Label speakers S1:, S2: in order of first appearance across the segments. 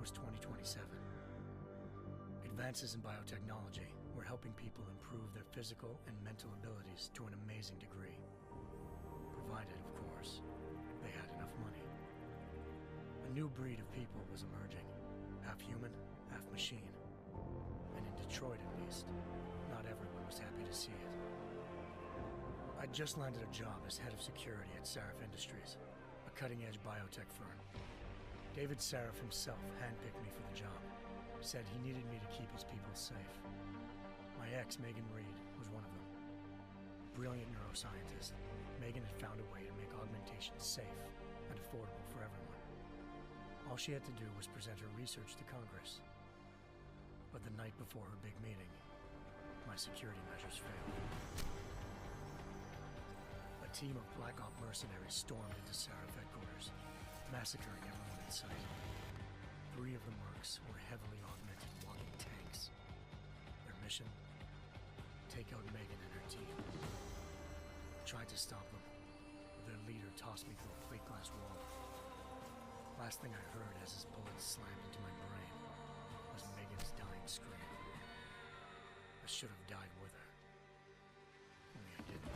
S1: was 2027. Advances in biotechnology were helping people improve their physical and mental abilities to an amazing degree. Provided, of course, they had enough money. A new breed of people was emerging, half human, half machine. And in Detroit, at least, not everyone was happy to see it. I'd just landed a job as head of security at SHAREf Industries, a cutting-edge biotech firm. David Sarif himself handpicked me for the job, said he needed me to keep his people safe. My ex, Megan Reed, was one of them. Brilliant neuroscientist, Megan had found a way to make augmentation safe and affordable for everyone. All she had to do was present her research to Congress. But the night before her big meeting, my security measures failed. A team of Black Op mercenaries stormed into SHAREf headquarters, massacring everyone in sight. 3 of the mercs were heavily augmented walking tanks. Their mission? Take out Megan and her team. I tried to stop them, but their leader tossed me through a plate glass wall. Last thing I heard as his bullets slammed into my brain was Megan's dying scream. I should have died with her. Only I didn't.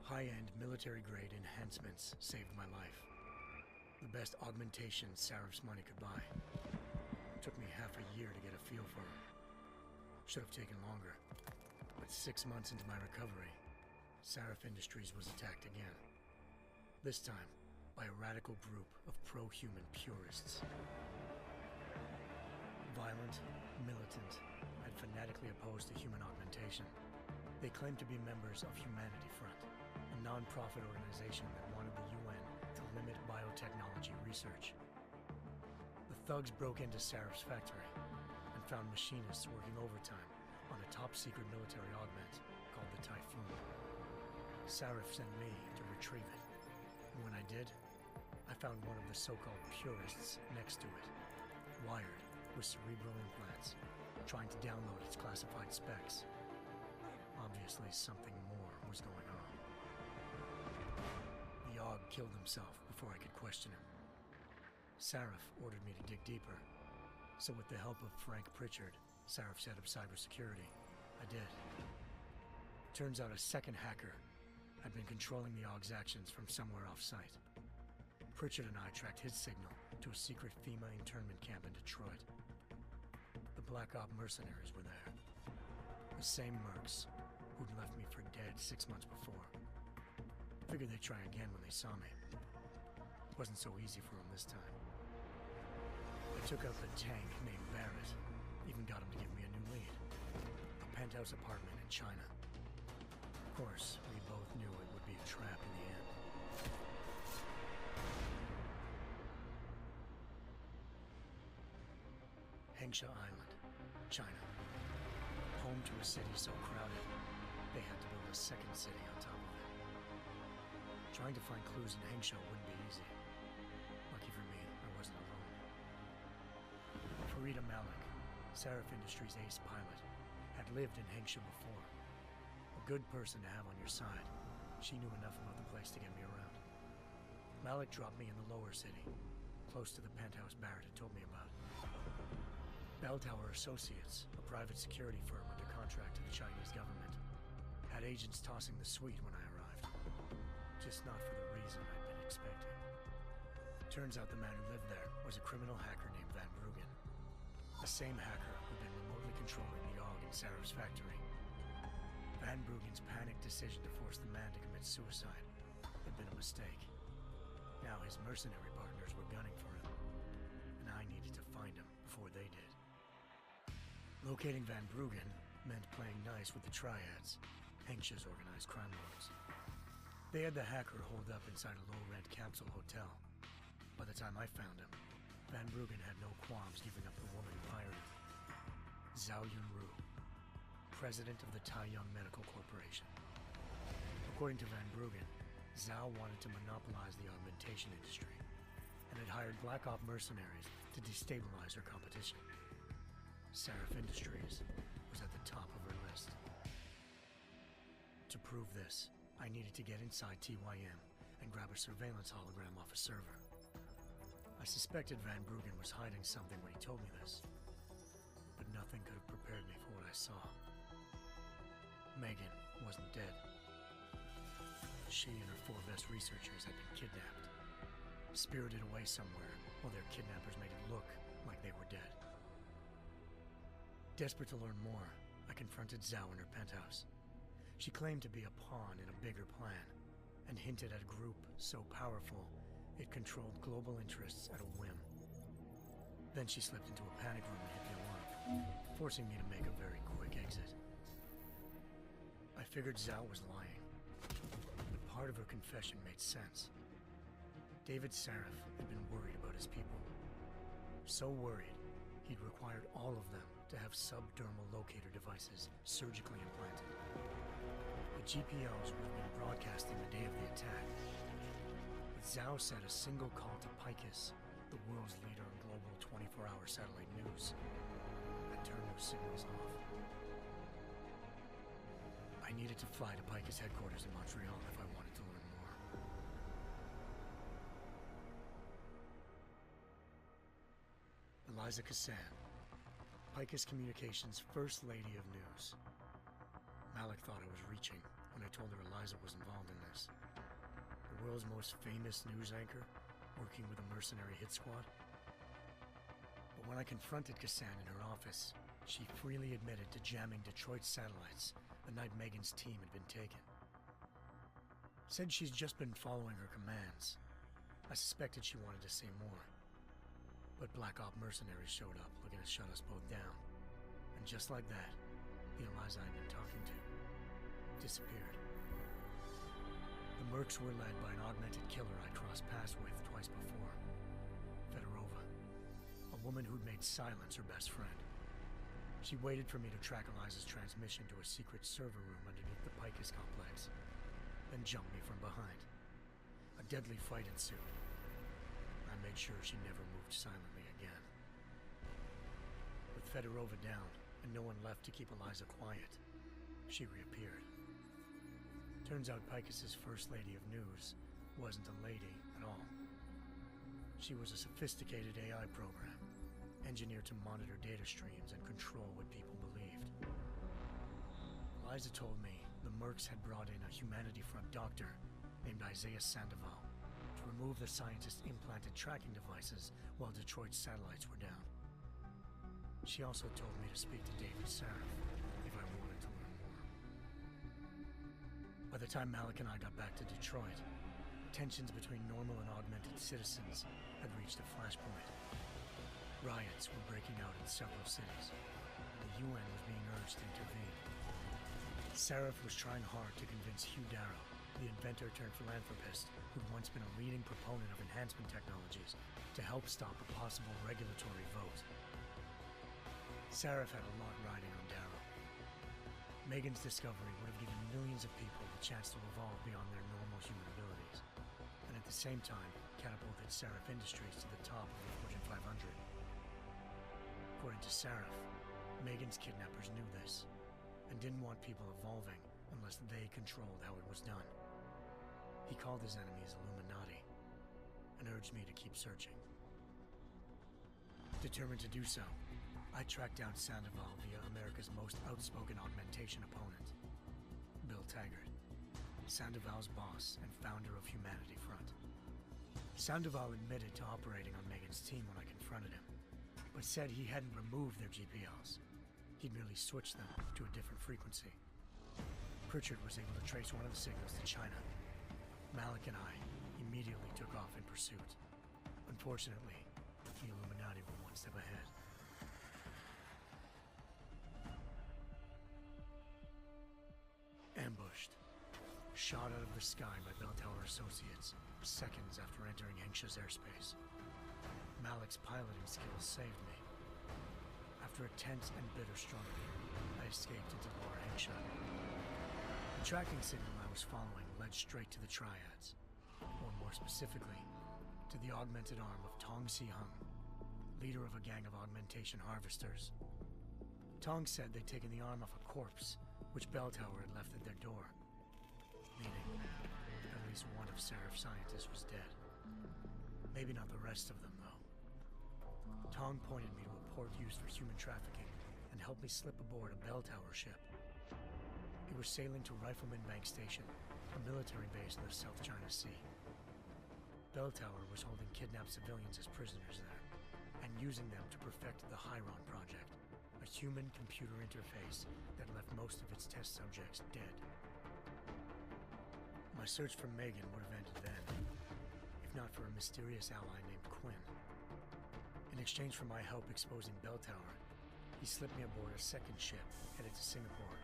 S1: High-end military-grade enhancements saved my life. The best augmentation SHAREf's money could buy. It took me half a year to get a feel for her. Should have taken longer. But 6 months into my recovery, SHAREf Industries was attacked again. This time, by a radical group of pro-human purists. Violent, militant, and fanatically opposed to human augmentation. They claimed to be members of Humanity Front, a non-profit organization that wanted the UN to limit biotechnology research. The thugs broke into SHAREf's factory and found machinists working overtime on a top-secret military augment called the Typhoon. SHAREf sent me to retrieve it, and when I did, I found one of the so-called purists next to it, wired with cerebral implants, trying to download its classified specs. Obviously, something more was going on. The AUG killed himself before I could question him. SHAREf ordered me to dig deeper, so with the help of Frank Pritchard, SHAREf's head of cybersecurity, I did. Turns out a second hacker had been controlling the AUG's actions from somewhere off-site. Pritchard and I tracked his signal to a secret FEMA internment camp in Detroit. The Black Op mercenaries were there. The same mercs who'd left me for dead 6 months before. Figured they'd try again when they saw me. Wasn't so easy for them this time. I took out the tank named Barrett, even got him to give me a new lead. A penthouse apartment in China. Of course, we both knew it would be a trap in the end. Hengsha Island, China. Home to a city so crowded, they had to build a second city on top of it. Trying to find clues in Hengsha wouldn't be easy. Lucky for me, I wasn't alone. Farida Malik, SHAREf Industries' ace pilot, had lived in Hengsha before. A good person to have on your side. She knew enough about the place to get me around. Malik dropped me in the lower city, close to the penthouse Barrett had told me about. Bell Tower Associates, a private security firm under contract to the Chinese government, had agents tossing the suite when I arrived. Just not for the reason I'd been expecting. Turns out the man who lived there was a criminal hacker named Van Bruggen. The same hacker who'd been remotely controlling the AUG in SHAREf's factory. Van Bruggen's panicked decision to force the man to commit suicide had been a mistake. Now his mercenary partners were gunning for him, and I needed to find him before they did. Locating Van Bruggen meant playing nice with the Triads, Hengsha's organized crime lords. They had the hacker holed up inside a low-rent capsule hotel. By the time I found him, Van Bruggen had no qualms giving up the woman who hired him. Zhao Yunru, president of the Taiyang Medical Corporation. According to Van Bruggen, Zhao wanted to monopolize the augmentation industry and had hired Black Op mercenaries to destabilize her competition. SHAREf Industries was at the top of her list. To prove this, I needed to get inside TYM and grab a surveillance hologram off a server. I suspected Van Bruggen was hiding something when he told me this, but nothing could have prepared me for what I saw. Megan wasn't dead. She and her 4 best researchers had been kidnapped, spirited away somewhere while their kidnappers made it look like they were dead. Desperate to learn more, I confronted Zhao in her penthouse. She claimed to be a pawn in a bigger plan, and hinted at a group so powerful it controlled global interests at a whim. Then she slipped into a panic room and hit the alarm, forcing me to make a very quick exit. I figured Zhao was lying, but part of her confession made sense. David Saref had been worried about his people. So worried, he'd required all of them to have subdermal locator devices surgically implanted. The GPOs would have been broadcasting the day of the attack. But Zhao said a single call to Picus, the world's leader in global 24-hour satellite news, had turned those signals off. I needed to fly to Picus headquarters in Montreal if I wanted to learn more. Eliza Cassan, Picus Communications' First Lady of News. Malik thought I was reaching when I told her Eliza was involved in this. The world's most famous news anchor, working with a mercenary hit squad. But when I confronted Cassan in her office, she freely admitted to jamming Detroit's satellites the night Megan's team had been taken. Said she's just been following her commands. I suspected she wanted to say more. But Black Op mercenaries showed up looking to shut us both down. And just like that, the Eliza I'd been talking to disappeared. The mercs were led by an augmented killer I'd crossed paths with twice before. Fedorova, a woman who'd made silence her best friend. She waited for me to track Eliza's transmission to a secret server room underneath the Picus complex, then jumped me from behind. A deadly fight ensued. I made sure she never moved silently again. With Fedorova down, and no one left to keep Eliza quiet, she reappeared. Turns out Picus's First Lady of News wasn't a lady at all. She was a sophisticated AI program, engineered to monitor data streams and control what people believed. Eliza told me the mercs had brought in a Humanity Front doctor named Isaiah Sandoval to remove the scientist's implanted tracking devices while Detroit's satellites were down. She also told me to speak to David Saref if I wanted to learn more. By the time Malik and I got back to Detroit, tensions between normal and augmented citizens had reached a flashpoint. Riots were breaking out in several cities. The UN was being urged to intervene. Saref was trying hard to convince Hugh Darrow, the inventor turned philanthropist who'd once been a leading proponent of enhancement technologies, to help stop a possible regulatory vote. Saref had a lot riding on Darrow. Megan's discovery would have given millions of people the chance to evolve beyond their normal human abilities, and at the same time catapulted Saref Industries to the top of the Fortune 500. According to Saref, Megan's kidnappers knew this, and didn't want people evolving unless they controlled how it was done. He called his enemies Illuminati, and urged me to keep searching. Determined to do so, I tracked down Sandoval via America's most outspoken augmentation opponent, Bill Taggart, Sandoval's boss and founder of Humanity Front. Sandoval admitted to operating on Megan's team when I confronted him, but said he hadn't removed their GPLs. He'd merely switched them to a different frequency. Pritchard was able to trace one of the signals to China. Malik and I immediately took off in pursuit. Unfortunately, the Illuminati were one step ahead. Ambushed. Shot out of the sky by Bell Tower Associates, seconds after entering Hengsha's airspace. Malik's piloting skills saved me. After a tense and bitter struggle, I escaped into Lower Hengsha. The tracking signal I was following led straight to the Triads, or more specifically, to the augmented arm of Tong Si-hung, leader of a gang of augmentation harvesters. Tong said they'd taken the arm off a corpse, which Bell Tower had left at their door, meaning at least one of Saref's scientists was dead. Maybe not the rest of them, though. Tong pointed me to a port used for human trafficking and helped me slip aboard a bell tower ship. It was sailing to Rifleman Bank Station, a military base in the South China Sea. Bell Tower was holding kidnapped civilians as prisoners there, and using them to perfect the Chiron Project, a human-computer interface that left most of its test subjects dead. My search for Megan would have ended then, if not for a mysterious ally named Quinn. In exchange for my help exposing Bell Tower, he slipped me aboard a second ship headed to Singapore,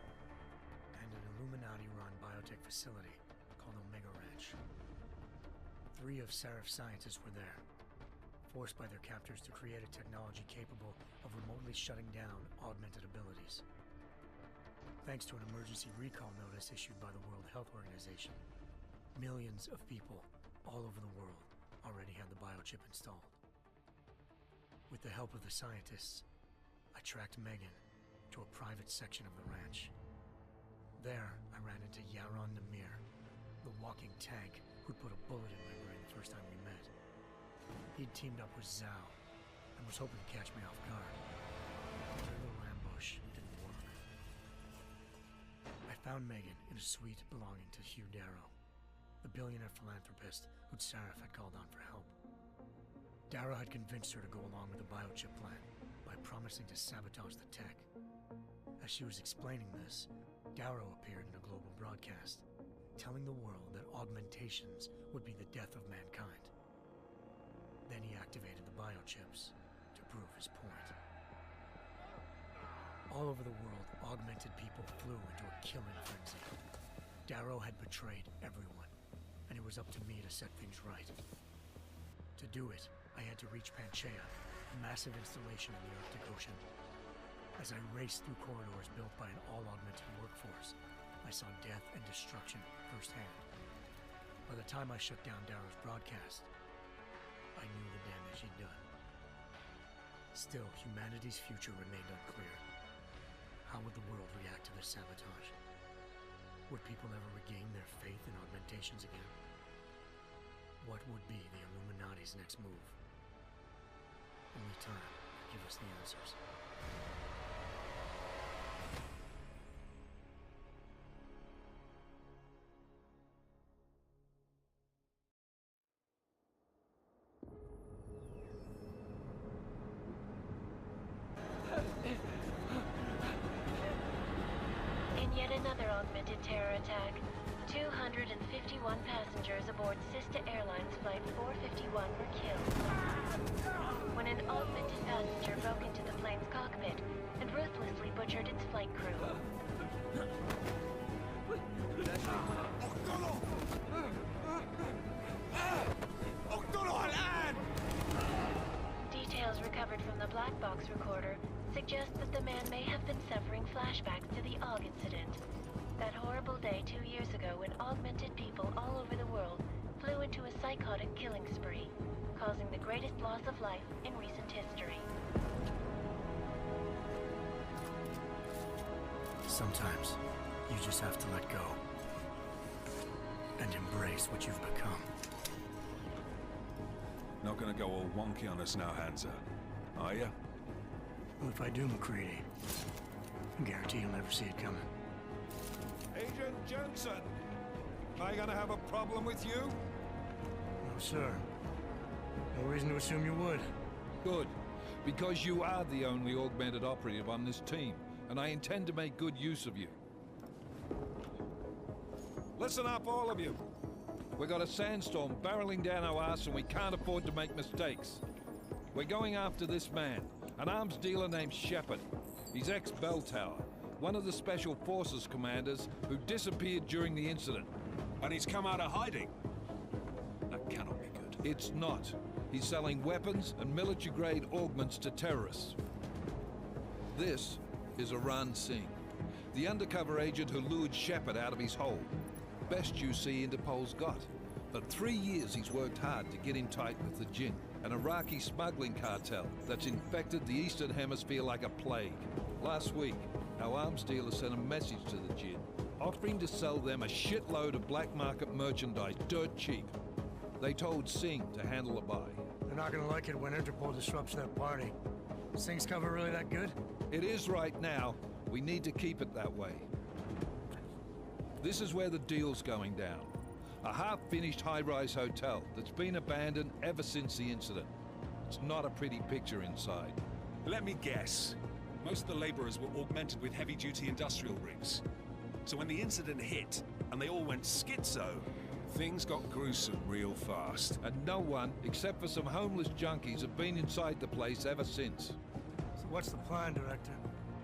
S1: and an Illuminati-run biotech facility called Omega Ranch. 3 of SHAREf's scientists were there, forced by their captors to create a technology capable of remotely shutting down augmented abilities. Thanks to an emergency recall notice issued by the World Health Organization, millions of people all over the world already had the biochip installed. With the help of the scientists, I tracked Megan to a private section of the ranch. There, I ran into Yaron Namir, the walking tank who'd put a bullet in my brain the first time we met. He'd teamed up with Zhao and was hoping to catch me off guard. But their little ambush didn't work. I found Megan in a suite belonging to Hugh Darrow, the billionaire philanthropist who'd SHAREf had called on for help. Darrow had convinced her to go along with the biochip plan by promising to sabotage the tech. As she was explaining this, Darrow appeared in a global broadcast, telling the world that augmentations would be the death of mankind. Then he activated the biochips to prove his point. All over the world, augmented people flew into a killing frenzy. Darrow had betrayed everyone, and it was up to me to set things right. To do it, I had to reach Panchaea, a massive installation in the Arctic Ocean. As I raced through corridors built by an all-augmented workforce, I saw death and destruction firsthand. By the time I shut down Darrow's broadcast, I knew the damage he'd done. Still, humanity's future remained unclear. How would the world react to this sabotage? Would people ever regain their faith in augmentations again? What would be the Illuminati's next move? Only time could give us the answers.
S2: In yet another augmented terror attack, 251 passengers aboard sister airlines flight 451 were killed when an augmented passenger broke into the plane's cockpit and ruthlessly butchered its flight crew. Details recovered from the black box recorder suggest that the man may have been suffering flashbacks to the AUG incident. That horrible day 2 years ago when augmented people all over the world flew into a psychotic killing spree, causing the greatest loss of life in recent history.
S1: Sometimes, you just have to let go. And embrace what you've become.
S3: Not gonna go all wonky on us now, Hansa, are ya?
S1: Well, if I do, McCready, I guarantee you'll never see it coming.
S4: Agent Jensen! Am I gonna have a problem with you?
S1: No, sir. No reason to assume you would.
S5: Good, because you are the only augmented operative on this team, and I intend to make good use of you.
S4: Listen up, all of you.
S5: We got a sandstorm barreling down our ass and we can't afford to make mistakes. We're going after this man, an arms dealer named Shepard. He's ex-Bell Tower, one of the Special Forces commanders who disappeared during the incident.
S3: And he's come out of hiding. That cannot be good.
S5: It's not. He's selling weapons and military-grade augments to terrorists. This is Iran Singh, the undercover agent who lured Shepard out of his hole. Best you see Interpol's got. For 3 years he's worked hard to get in tight with the Jinn, an Iraqi smuggling cartel that's infected the Eastern Hemisphere like a plague. Last week, our arms dealer sent a message to the Jinn, offering to sell them a shitload of black market merchandise dirt cheap. They told Singh to handle the buy.
S1: They're not gonna like it when Interpol disrupts their party. Sing's cover really that good?
S5: It is right now. We need to keep it that way. This is where the deal's going down. A half-finished high-rise hotel that's been abandoned ever since the incident. It's not a pretty picture inside.
S3: Let me guess. Most of the laborers were augmented with heavy-duty industrial rigs. So when the incident hit, and they all went schizo, things got gruesome real fast.
S5: And no one, except for some homeless junkies, have been inside the place ever since.
S1: So what's the plan, Director?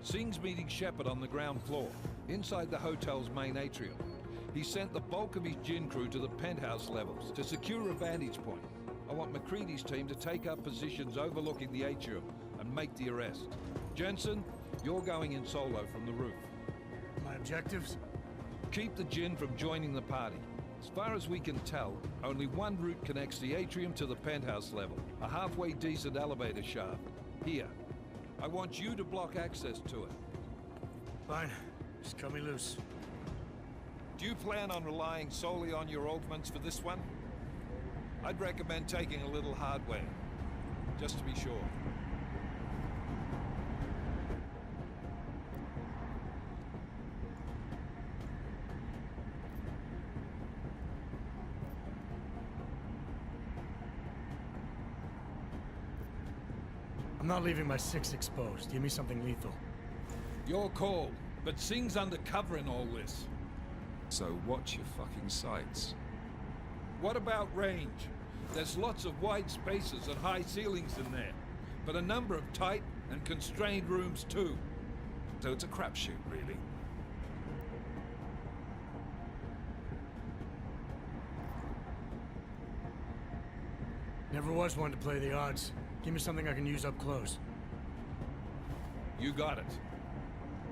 S5: Singh's meeting Shepard on the ground floor, inside the hotel's main atrium. He sent the bulk of his gin crew to the penthouse levels to secure a vantage point. I want McCready's team to take up positions overlooking the atrium and make the arrest. Jensen, you're going in solo from the roof.
S1: My objectives?
S5: Keep the gin from joining the party. As far as we can tell, only one route connects the atrium to the penthouse level, a halfway decent elevator shaft. Here. I want you to block access to it.
S1: Fine. Just cut me loose.
S5: Do you plan on relying solely on your augments for this one? I'd recommend taking a little hardware, just to be sure.
S1: I'm not leaving my 6 exposed. Give me something lethal.
S5: Your call, but Singh's undercover in all this.
S3: So watch your fucking sights.
S5: What about range? There's lots of wide spaces and high ceilings in there, but a number of tight and constrained rooms too.
S3: So it's a crapshoot, really.
S1: Never was one to play the odds. Give me something I can use up close.
S5: You got it.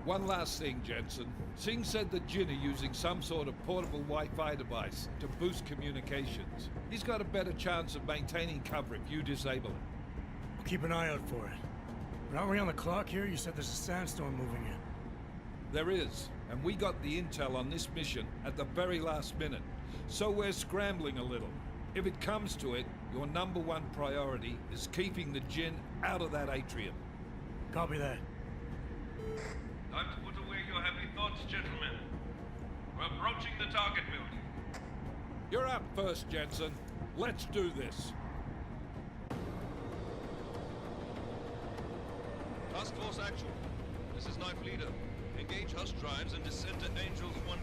S5: One last thing, Jensen. Singh said the Jinn are using some sort of portable Wi-Fi device to boost communications. He's got a better chance of maintaining cover if you disable it.
S1: I'll keep an eye out for it. But aren't we on the clock here? You said there's a sandstorm moving in.
S5: There is, and we got the intel on this mission at the very last minute. So we're scrambling a little. If it comes to it, your #1 priority is keeping the Jinn out of that atrium.
S1: Copy that.
S6: Time to put away your heavy thoughts, gentlemen. We're approaching the target building.
S5: You're up first, Jensen. Let's do this.
S6: Task Force Actual. This is Knife Leader. Engage Hush drives and descend to Angels 1-5.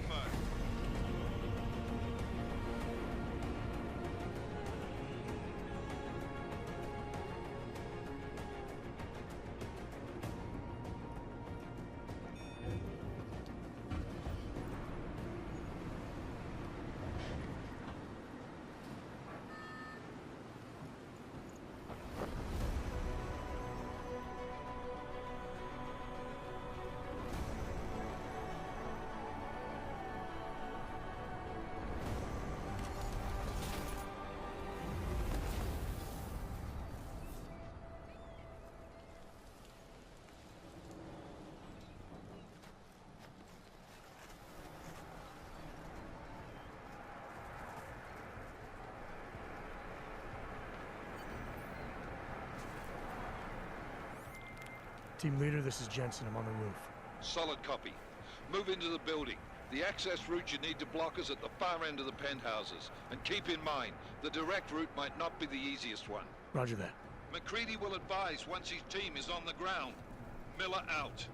S1: Team leader, this is Jensen. I'm on the roof.
S5: Solid copy. Move into the building. The access route you need to block is at the far end of the penthouses. And keep in mind, the direct route might not be the easiest one.
S1: Roger that.
S5: McCready will advise once his team is on the ground. Miller out.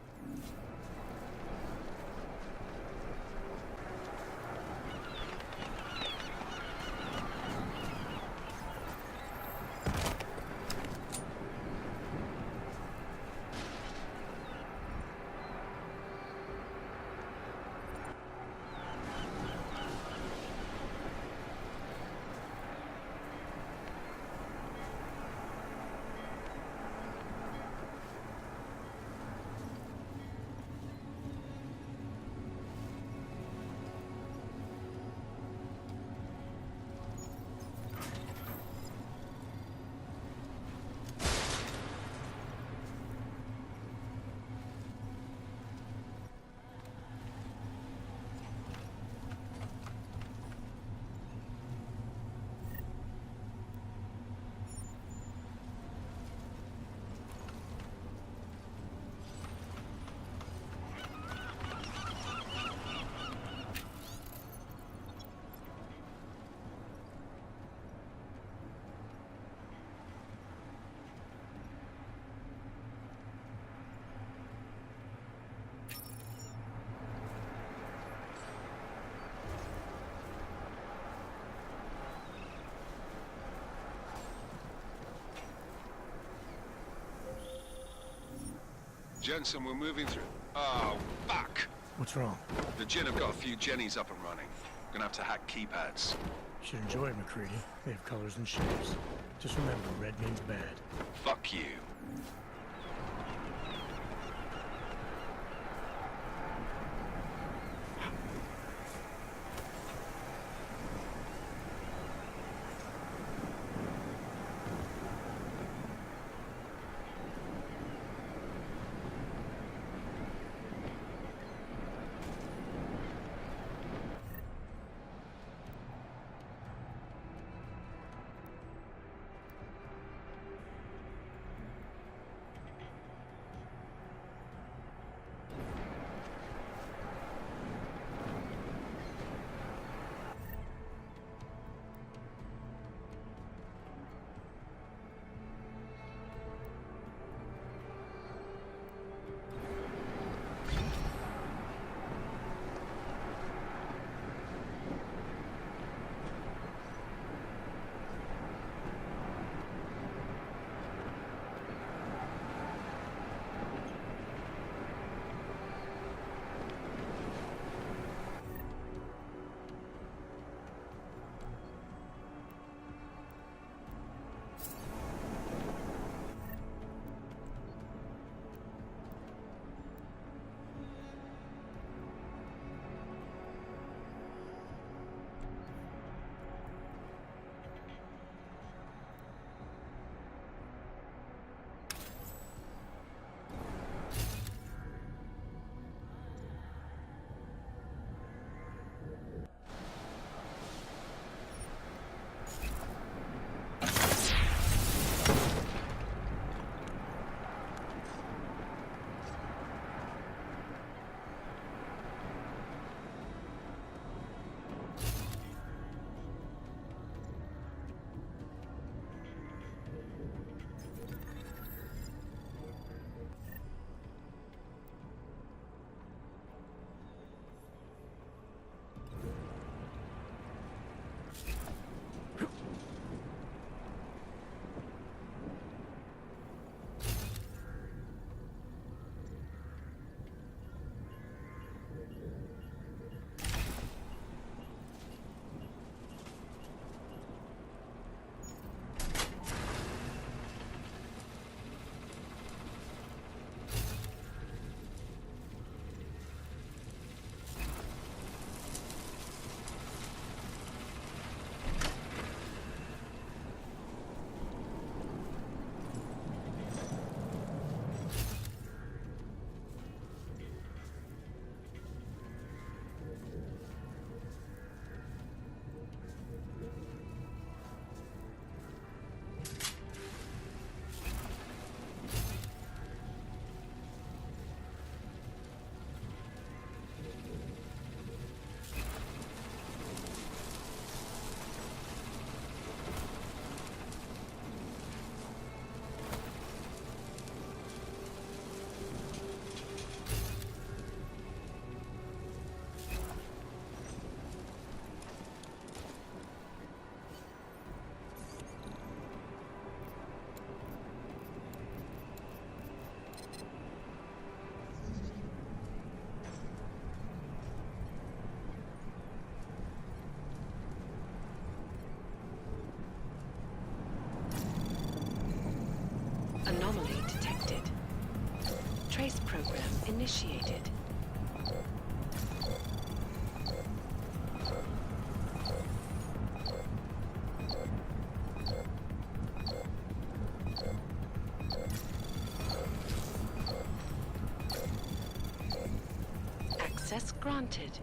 S3: Jensen, we're moving through... Oh, fuck!
S1: What's wrong?
S3: The Jinn have got a few Jennies up and running. Gonna have to hack keypads.
S1: You should enjoy it, McCready. They have colors and shapes. Just remember, red means bad.
S3: Fuck you.
S7: Anomaly detected. Trace program initiated. Access granted.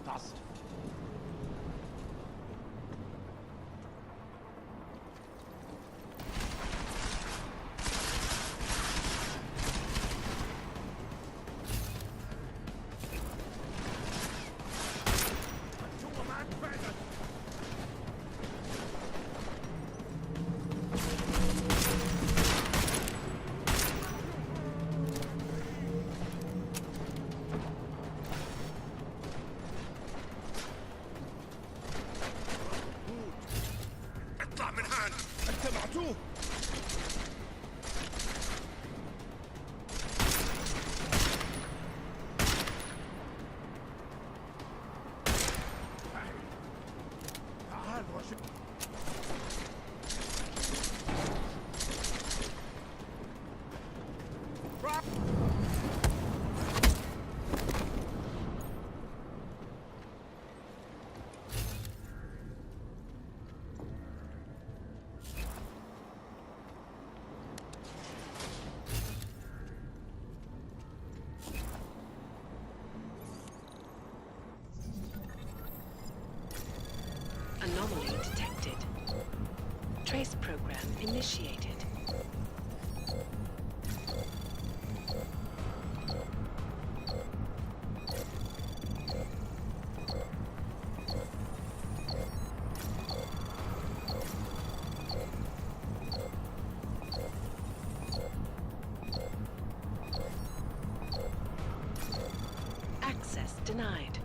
S4: Dust.
S7: Anomaly detected. Trace program initiated. Access denied.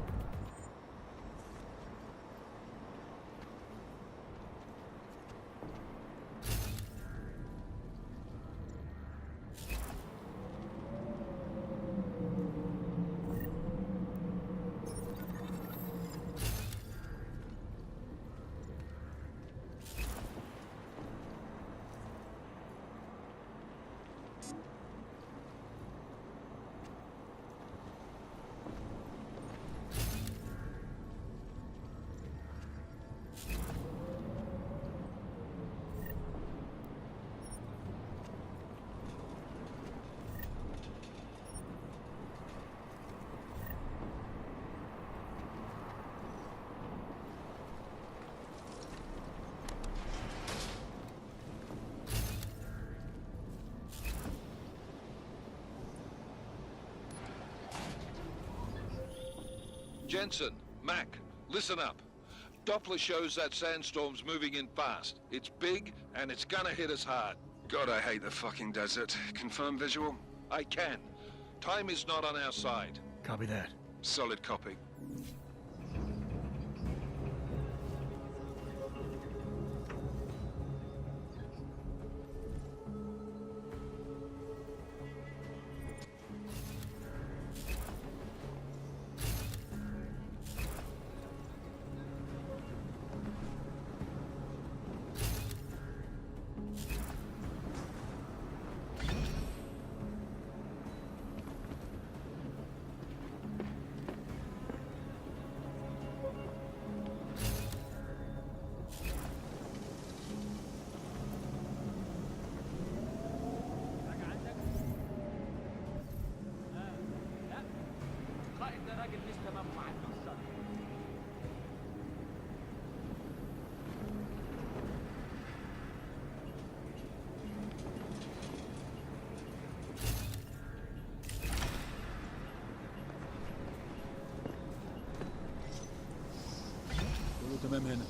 S5: Jensen, Mac, listen up. Doppler shows that sandstorm's moving in fast. It's big, and it's gonna hit us hard.
S3: God, I hate the fucking desert. Confirm visual?
S5: I can. Time is not on our side.
S1: Copy that.
S3: Solid copy.
S8: الكلام هنا.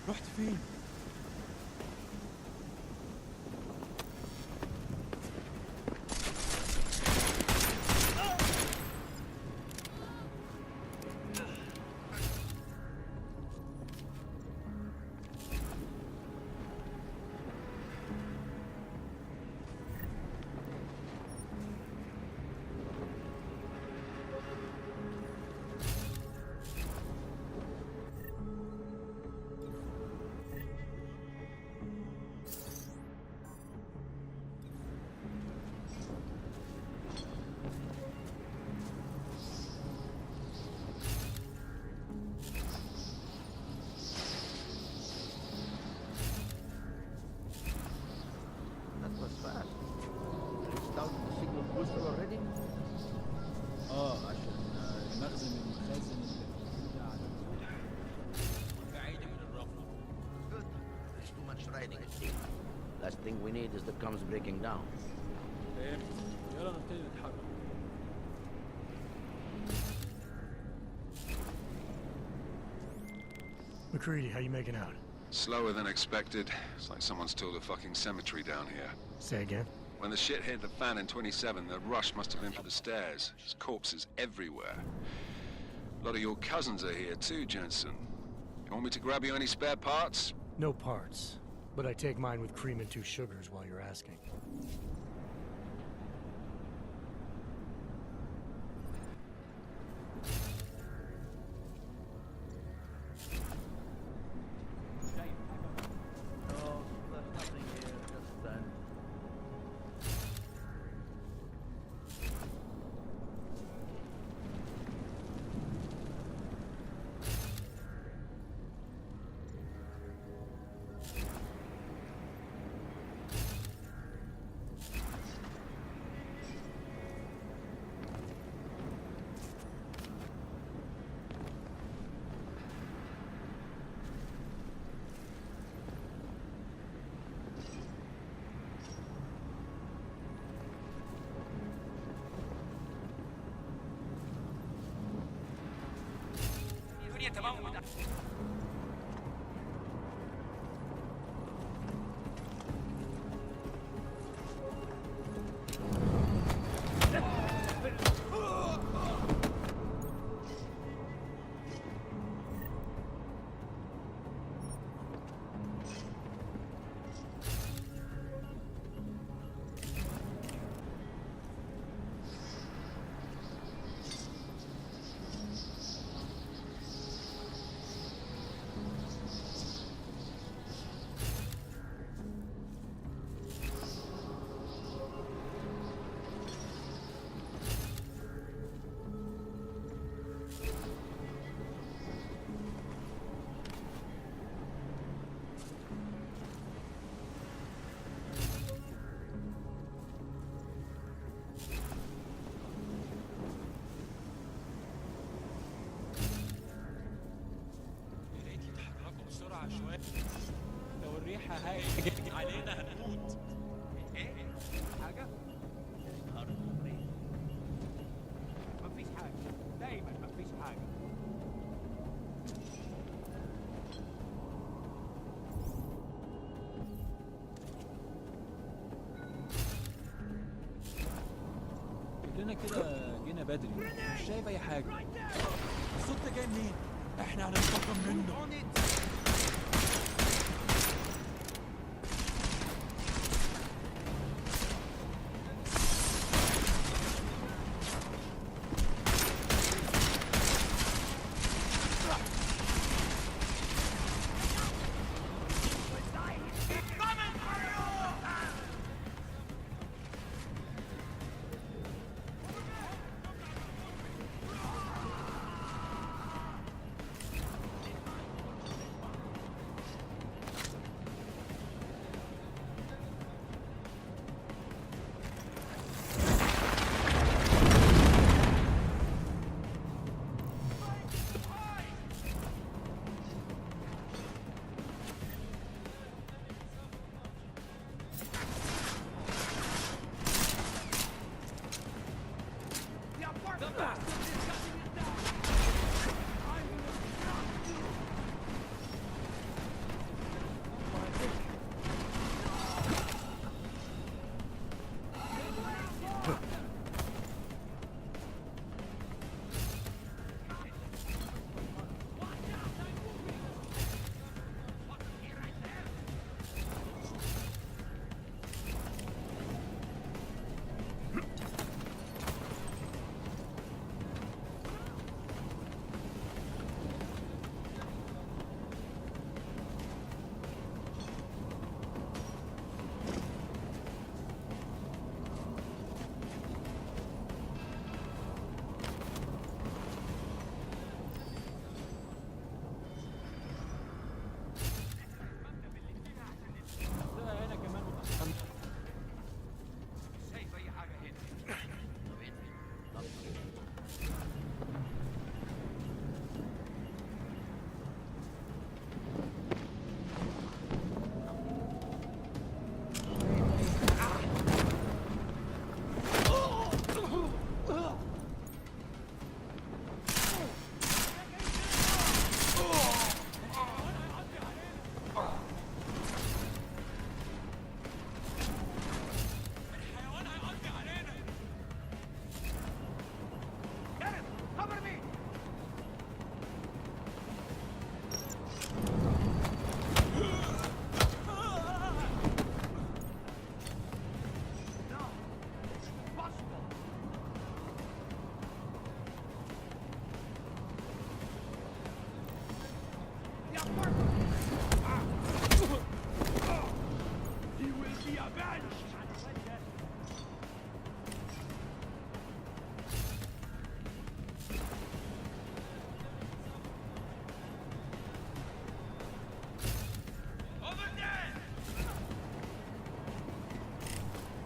S8: رحت فين؟
S9: already?
S8: عشان المخزن من المخازن اللي موجودة على بعيدة من الرمل.
S9: Good. There's too much riding at sea. Last thing we need is the comms breaking down.
S8: فهمت. يلا نبتدي نتحرك.
S1: McCready, how you making out?
S3: Slower than expected. It's like someone's tilled a fucking cemetery down here.
S1: Say again?
S3: When the shit hit the fan in 27, the rush must have been for the stairs. There's corpses everywhere. A lot of your cousins are here too, Jensen. You want me to grab you any spare parts?
S1: No parts, but I take mine with cream and 2 sugars while you're asking.
S9: No, there's nothing here, just that.
S8: لو الريحة هاجت علينا هنموت. ايه؟ حاجة؟ مفيش حاجة، دايما مفيش حاجة. كلنا كده جينا بدري، مش شايف أي حاجة. الصوت ده جاي منين؟ احنا هننتقم منه.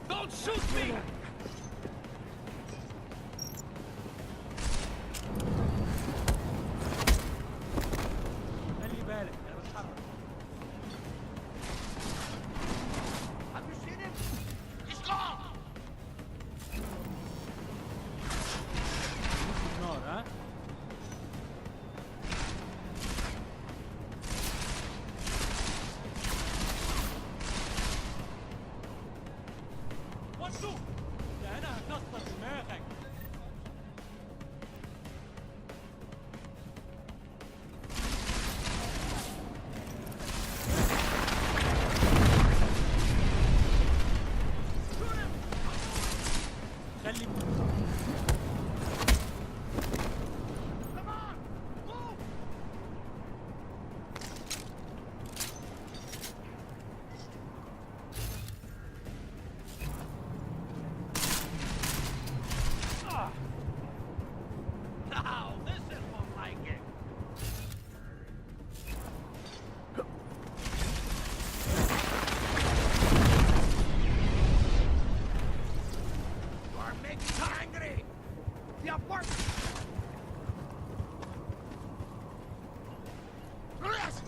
S8: Don't shoot me! خلي بالك انا بتحرك.
S9: Have you seen him? He's gone!
S8: النار ها؟ وشو؟ ده انا هكسر دماغك. خلي
S9: Now, this is more like it. You are making her angry. The apartment. Yes!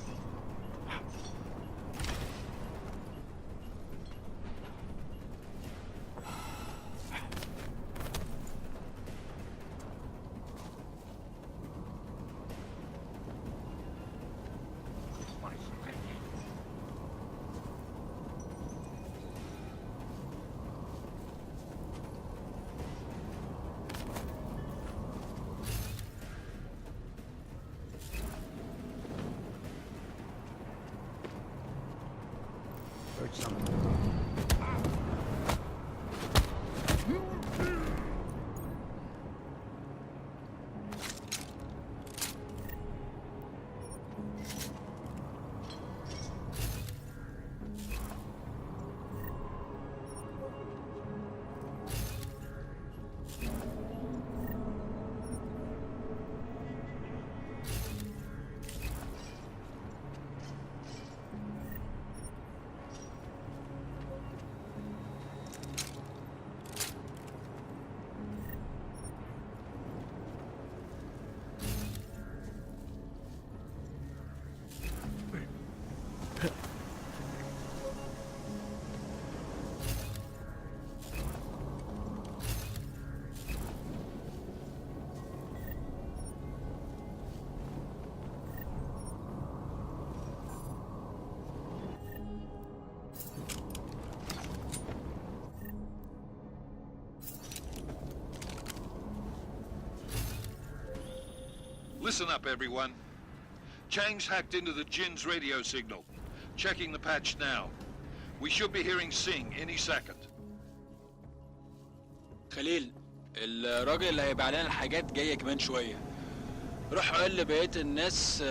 S9: Heard something.
S5: Listen up, everyone. Chang's hacked into the Jin's radio signal. Checking the patch now. We should be hearing Singh any second.
S8: خليل، الراجل اللي هيبيع لنا الحاجات جاي كمان شوية. روح قول لبقية الناس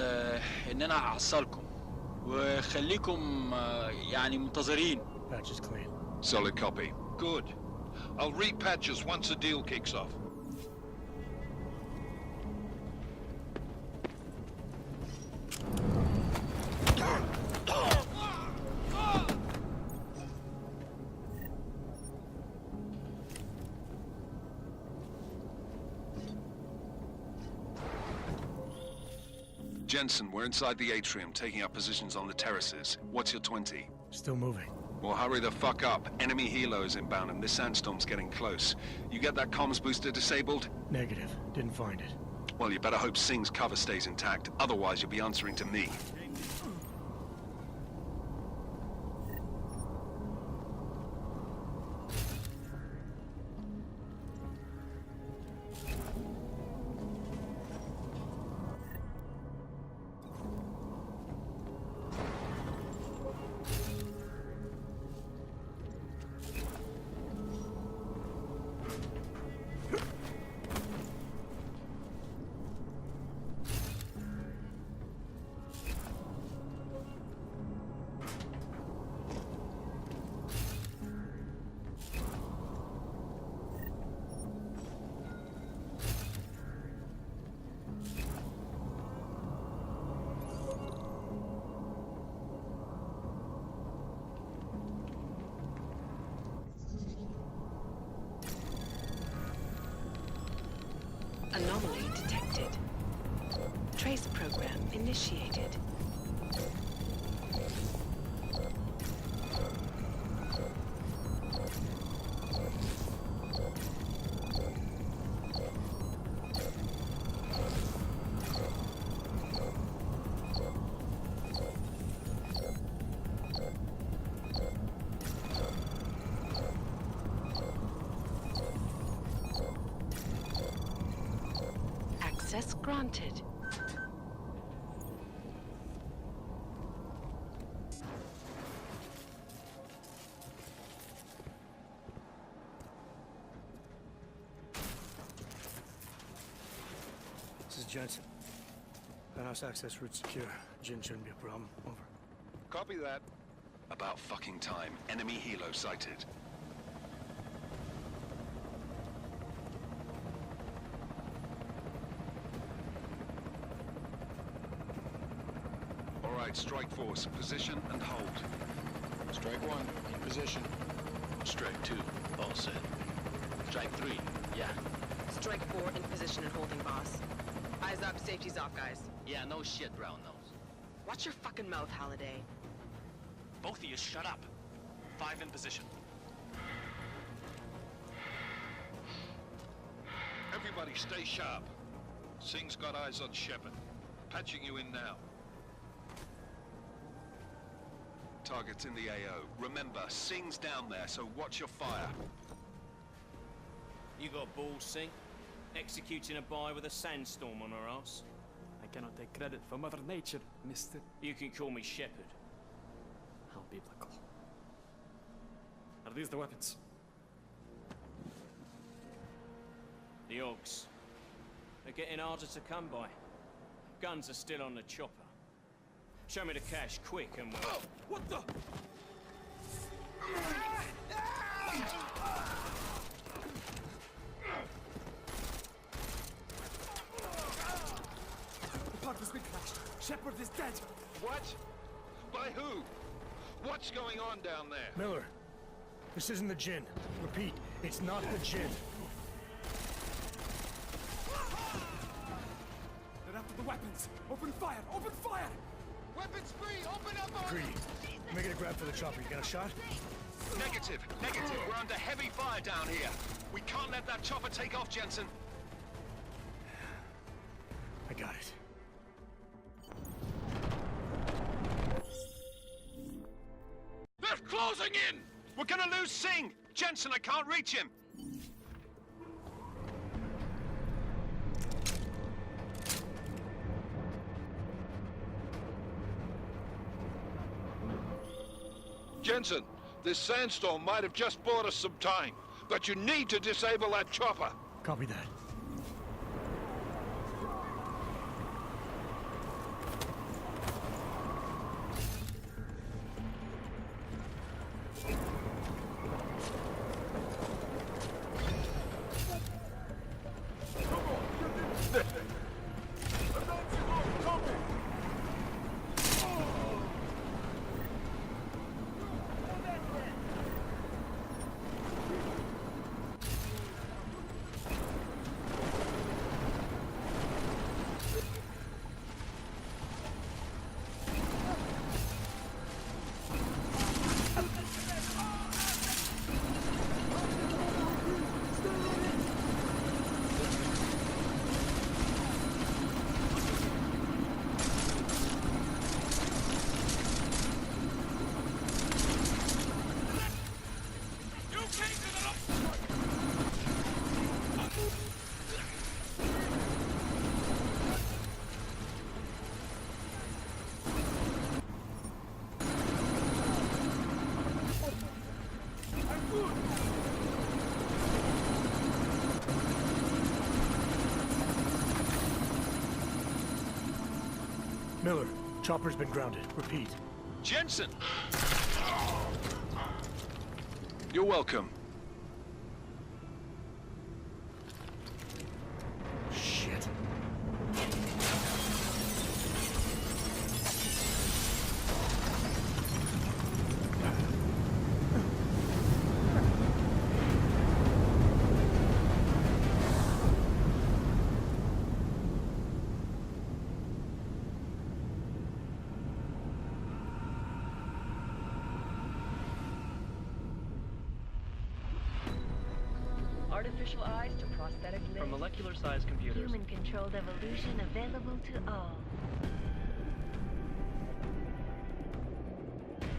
S8: إن أنا هحصلكم وخليكم يعني منتظرين.
S1: Patch is clean.
S5: Solid copy. Good. I'll repatch us once the deal kicks off.
S3: Jensen, we're inside the atrium, taking up positions on the terraces. What's your 20?
S1: Still moving.
S3: Well, hurry the fuck up. Enemy helo is inbound and this sandstorm's getting close. You get that comms booster disabled?
S1: Negative. Didn't find it.
S3: Well, you better hope Singh's cover stays intact. Otherwise, you'll be answering to me.
S7: Anomaly detected. Trace program initiated. Access granted.
S1: This is Jensen. Penthouse access route secure. Jin shouldn't be a problem. Over.
S5: Copy that.
S3: About fucking time. Enemy helo sighted. All right, strike force. Position and hold.
S8: Strike 1, in position.
S10: Strike 2, all set. Strike 3, yeah.
S11: Strike 4 in position and holding, boss. Eyes up, safety's off, guys.
S10: Yeah, no shit, brown nose.
S11: Watch your fucking mouth, Holiday.
S10: Both of you shut up. 5 in position.
S5: Everybody stay sharp. Singh's got eyes on Shepard. Patching you in now.
S3: Target's in the AO. Remember, Singh's down there, so watch your fire.
S12: You got balls, Singh? Executing a buy with a sandstorm on her ass?
S13: I cannot take credit for Mother Nature, mister.
S12: You can call me Shepard.
S13: How biblical. Are these the weapons?
S12: The Ogs. They're getting harder to come by. Guns are still on the chopper. Show me the cash, quick, and we'll...
S13: Oh, what the? The part has been crashed. Shepard is dead.
S5: What? By who? What's going on down there?
S1: Miller, this isn't the Jinn. Repeat, it's not the Jinn.
S13: They're after the weapons. Open fire! Open fire!
S5: Weapons free! Open up on
S1: Greedy, making a grab for the chopper. You got a shot?
S3: Negative. Negative. We're under heavy fire down here. We can't let that chopper take off, Jensen.
S1: I got it.
S3: They're closing in! We're gonna lose Singh! Jensen, I can't reach him!
S5: Jensen, this sandstorm might have just bought us some time, but you need to disable that chopper.
S1: Copy that. Miller, chopper's been grounded. Repeat.
S3: Jensen! You're welcome.
S1: Shit.
S14: Artificial eyes to prosthetic limbs. From molecular-sized computers.
S2: Human-controlled evolution available to all.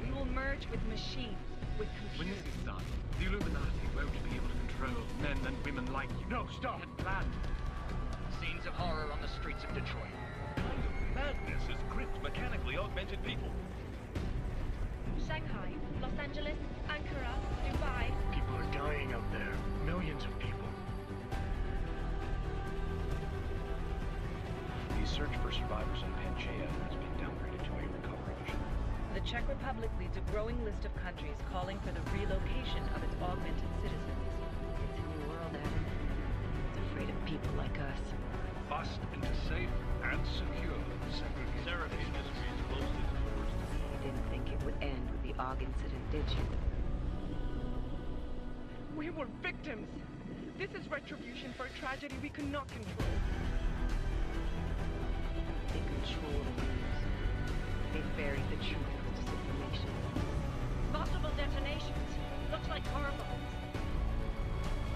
S14: We will merge with machines, with
S15: When
S14: computers.
S15: this is done, the Illuminati won't be able to control men and women like you. No, stop! Get planned.
S16: Scenes of horror on the streets of Detroit.
S15: Kind of madness has gripped mechanically augmented people.
S2: Shanghai, Los Angeles, Ankara, Dubai.
S1: People are dying out there. Millions of people.
S10: The search for survivors in Pangaea has been downgraded to a recovery mission.
S14: The Czech Republic leads a growing list of countries calling for the relocation of its augmented citizens.
S2: It's a new world, Adam. It's afraid of people like us.
S15: Bust into safe and secure segregation. SHAREf Industries closely towards the
S14: You didn't think it would end with the AUG incident, did you?
S17: We were victims. This is retribution for a tragedy we could not control.
S14: They control the news. They buried the truth with disinformation.
S16: Multiple detonations. Looks like horribles.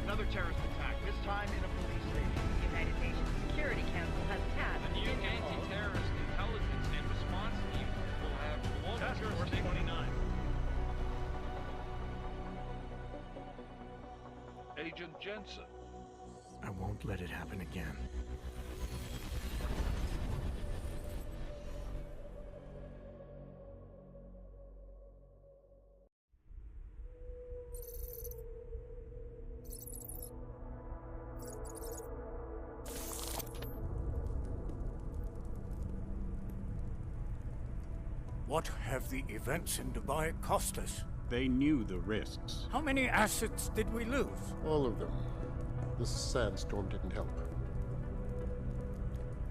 S15: Another terrorist attack, this time in a police station.
S14: The United Nations Security Council has tasked
S16: The new anti-terrorist intelligence and response team will have global
S15: Task Force
S16: jurisdiction.
S15: 29. Agent Jensen.
S1: I won't let it happen again.
S18: What have the events in Dubai cost us?
S19: They knew the risks.
S18: How many assets did we lose?
S20: All of them. This sandstorm didn't help.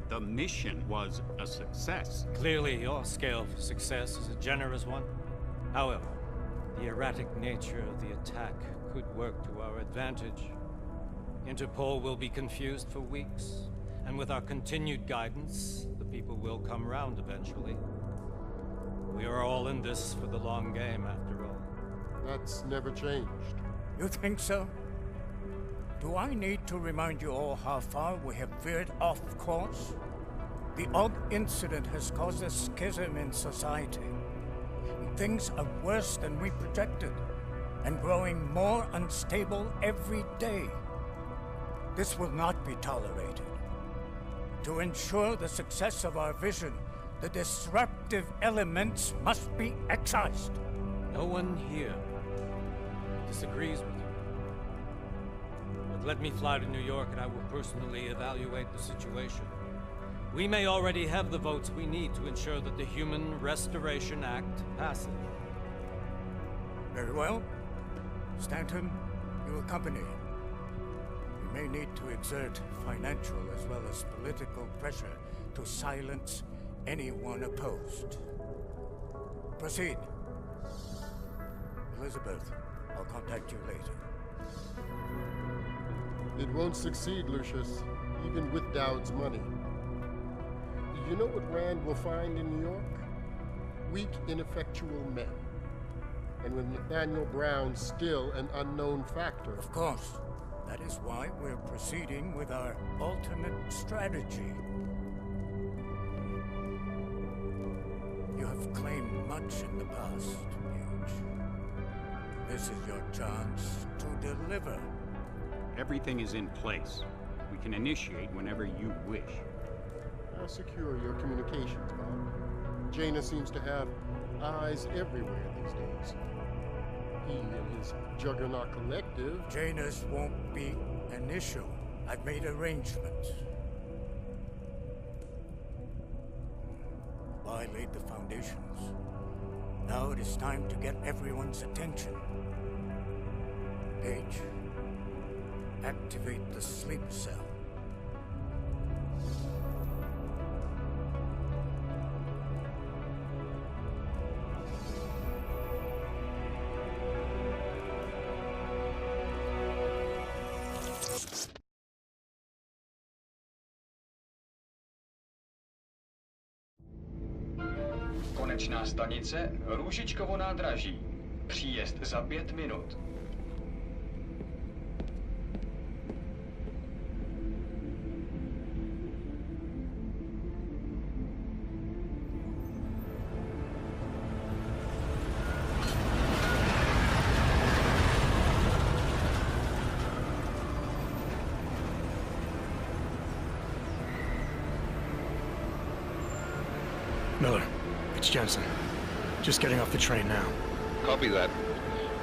S19: The mission was a success.
S21: Clearly, your scale for success is a generous one. However, the erratic nature of the attack could work to our advantage. Interpol will be confused for weeks, and with our continued guidance, the people will come round eventually. We are all in this for the long game, after all.
S20: That's never changed.
S18: You think so? Do I need to remind you all how far we have veered off course? The AUG incident has caused a schism in society. Things are worse than we projected, and growing more unstable every day. This will not be tolerated. To ensure the success of our vision, the disruptive elements must be excised.
S21: No one here disagrees with you. But let me fly to New York and I will personally evaluate the situation. We may already have the votes we need to ensure that the Human Restoration Act passes.
S18: Very well. Stanton, you accompany him. We may need to exert financial as well as political pressure to silence anyone opposed. Proceed. Elizabeth, I'll contact you later.
S20: It won't succeed, Lucius, even with Dowd's money. You know what Rand will find in New York? Weak, ineffectual men. And with Nathaniel Brown still an unknown factor.
S18: Of course. That is why we're proceeding with our alternate strategy. You have claimed much in the past, Paige. This is your chance to deliver.
S19: Everything is in place. We can initiate whenever you wish.
S20: How secure your communications, Bob? Jaina seems to have eyes everywhere these days. He and his Juggernaut Collective...
S18: Janus won't be an issue. I've made arrangements. I laid the foundations. Now it is time to get everyone's attention. Paige, activate the sleep cell.
S6: Konečná stanice Růžičkovo nádraží. Příjezd za 5 minut.
S1: Miller, it's Jensen. Just getting off the train now.
S5: Copy that.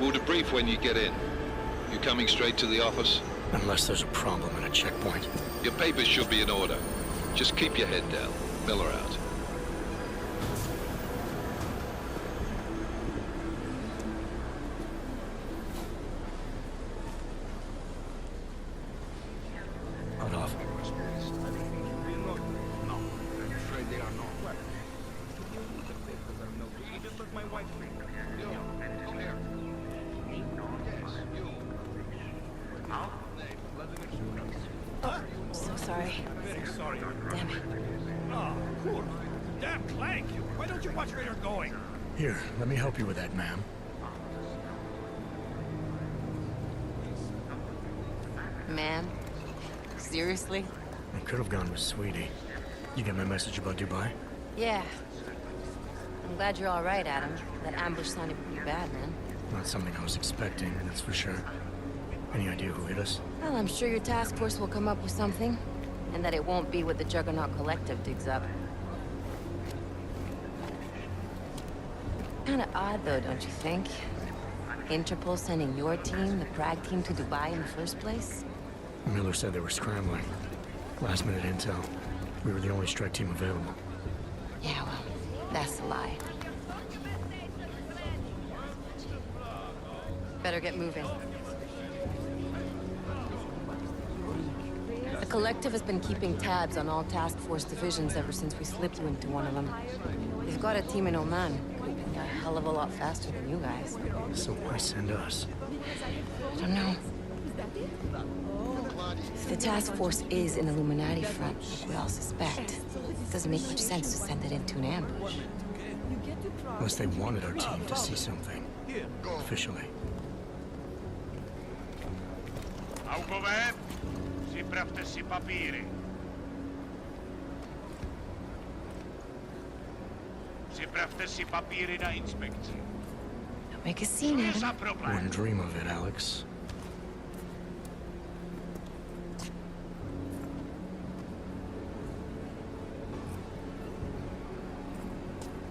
S5: We'll debrief when you get in. You coming straight to the office?
S1: Unless there's a problem at a checkpoint.
S5: Your papers should be in order. Just keep your head down. Miller out.
S1: Hold off.
S6: No, I'm afraid they are not. Just let my wife free. You, come here. Yes, you.
S2: So sorry.
S4: Very sorry.
S2: Damn it.
S4: Oh, cool. Damn clank! Why don't you watch where you're going?
S1: Here, let me help you with that, ma'am.
S22: Ma'am? Seriously?
S1: I could have gone with Sweetie. You get my message about Dubai?
S22: Yeah. I'm glad you're all right, Adam. That ambush sounded pretty bad, man.
S1: Not something I was expecting, that's for sure. Any idea who hit us?
S22: Well, I'm sure your task force will come up with something. And that it won't be what the Juggernaut Collective digs up. Kinda odd, though, don't you think? Interpol sending your team, the Prague team, to Dubai in the first place?
S1: Miller said they were scrambling. Last-minute intel. We were the only strike team available.
S22: Yeah, well, that's a lie. Better get moving. The Collective has been keeping tabs on all task force divisions ever since we slipped you into one of them. They've got a team in Oman. Could be a hell of a lot faster than you guys.
S1: So why send us?
S22: I don't know. If the task force is an Illuminati front, like we all suspect, it doesn't make much sense to send it into an ambush.
S1: Unless they wanted our team to see something. Officially.
S15: Augové, připravte si papíry. Připravte si papíry na inspekci.
S22: Don't make a scene, Adam.
S1: Wouldn't dream of it, Alex.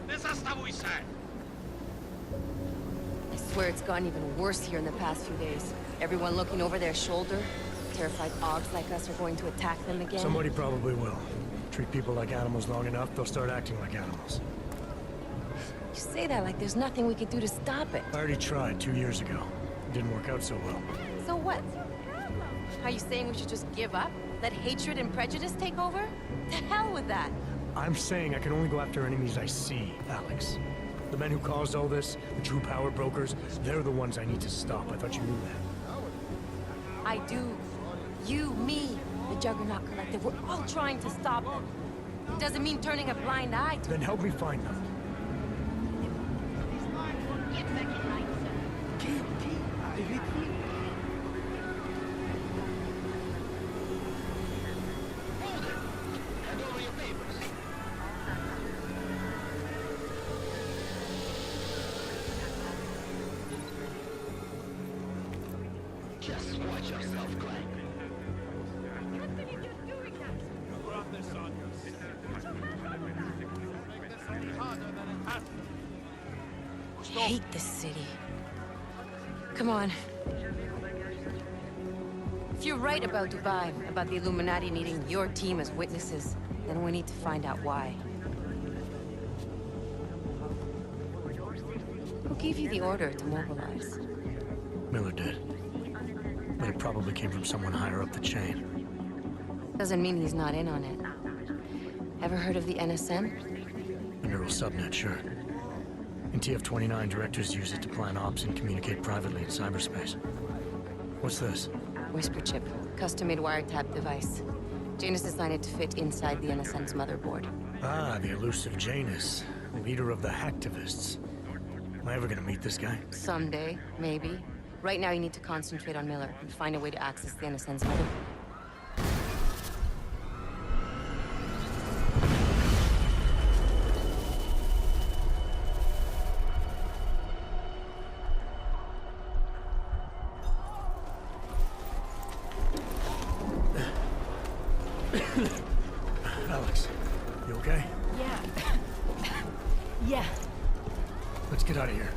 S15: Nezastavuj se!
S22: Swear it's gotten even worse here in the past few days. Everyone looking over their shoulder. Terrified Augs like us are going to attack them again.
S1: Somebody probably will. Treat people like animals long enough, they'll start acting like animals.
S22: You say that like there's nothing we could do to stop it.
S1: I already tried 2 years ago. It didn't work out so well.
S22: So what? Are you saying we should just give up? Let hatred and prejudice take over? To hell with that!
S1: I'm saying I can only go after enemies I see, Alex. The men who caused all this, the true power brokers, they're the ones I need to stop. I thought you knew that.
S22: I do. You, me, the Juggernaut Collective, we're all trying to stop them. It doesn't mean turning a blind eye to
S1: Then help me find them.
S10: Just watch yourself, Clank.
S22: I hate this city. Come on. If you're right about Dubai, about the Illuminati needing your team as witnesses, then we need to find out why. Who gave you the order to mobilize?
S1: Miller did. But it probably came from someone higher up the chain.
S22: Doesn't mean he's not in on it. Ever heard of the NSM?
S1: A neural subnet, sure. In TF-29, directors use it to plan ops and communicate privately in cyberspace. What's this?
S22: Whisper chip. Custom-made wiretap device. Janus designed it to fit inside the NSM's motherboard.
S1: Ah, the elusive Janus. Leader of the hacktivists. Am I ever gonna meet this guy?
S22: Someday, maybe. Right now you need to concentrate on Miller and find a way to access the NSM's motherboard.
S1: Alex, you okay?
S22: Yeah. Yeah.
S1: Let's get out of here.